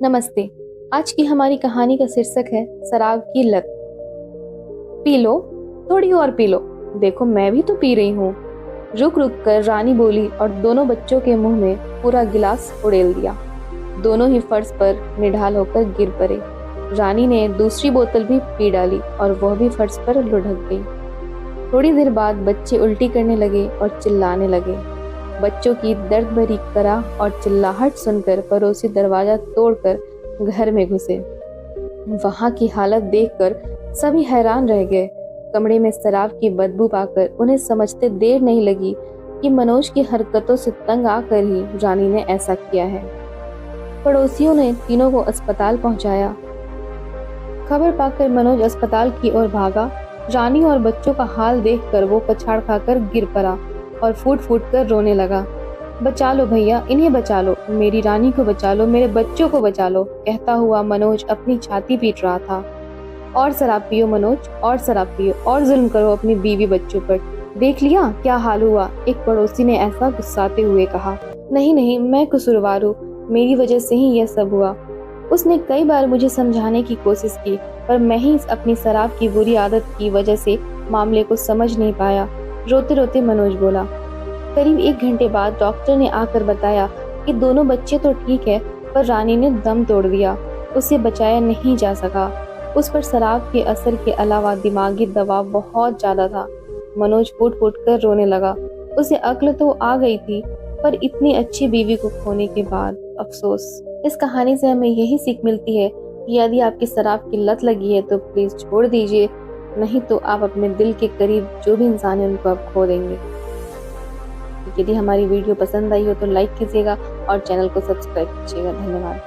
नमस्ते। आज की हमारी कहानी का शीर्षक है शराब की लत। पी लो, थोड़ी और पी लो, देखो मैं भी तो पी रही हूँ। रुक रुक कर रानी बोली और दोनों बच्चों के मुंह में पूरा गिलास उड़ेल दिया। दोनों ही फर्श पर निढाल होकर गिर पड़े। रानी ने दूसरी बोतल भी पी डाली और वह भी फर्श पर लुढ़क गई। थोड़ी देर बाद बच्चे उल्टी करने लगे और चिल्लाने लगे। बच्चों की दर्द भरी कराह और चिल्लाहट सुनकर पड़ोसी दरवाजा तोड़कर घर में घुसे। वहां की हालत देखकर सभी हैरान रह गए। कमरे में शराब की बदबू पाकर उन्हें समझते देर नहीं लगी कि मनोज की हरकतों से तंग आकर ही रानी ने ऐसा किया है। पड़ोसियों ने तीनों को अस्पताल पहुंचाया। खबर पाकर मनोज अस्पताल की ओर भागा। रानी और बच्चों का हाल देखकर वो पछाड़ खाकर गिर पड़ा और फूट फूट कर रोने लगा। बचा लो भैया, इन्हें बचा लो, मेरी रानी को बचा लो, मेरे बच्चों को बचा लो, कहता हुआ मनोज अपनी छाती पीट रहा था। और शराब पियो मनोज, और शराब पियो, और जुल्म करो अपनी बीवी बच्चों पर। देख लिया क्या हाल हुआ, एक पड़ोसी ने ऐसा गुस्साते हुए कहा। नहीं नहीं, मैं कसूरवार हूँ, मेरी वजह से ही यह सब हुआ। उसने कई बार मुझे समझाने की कोशिश की, पर मैं ही अपनी शराब की बुरी आदत की वजह से मामले को समझ नहीं पाया। रोते रोते मनोज बोला। करीब 1 घंटे बाद डॉक्टर ने आकर बताया कि दोनों बच्चे तो ठीक है, पर रानी ने दम तोड़ दिया, उसे बचाया नहीं जा सका। उस पर शराब के असर के अलावा दिमागी दबाव बहुत ज्यादा था। मनोज फूट फूट कर रोने लगा। उसे अक्ल तो आ गई थी, पर इतनी अच्छी बीवी को खोने के बाद अफसोस। इस कहानी से हमें यही सीख मिलती है कि यदि आपकी शराब की लत लगी है तो प्लीज छोड़ दीजिए, नहीं तो आप अपने दिल के करीब जो भी इंसान है उनको आप खो देंगे। यदि हमारी वीडियो पसंद आई हो तो लाइक कीजिएगा और चैनल को सब्सक्राइब कीजिएगा। धन्यवाद।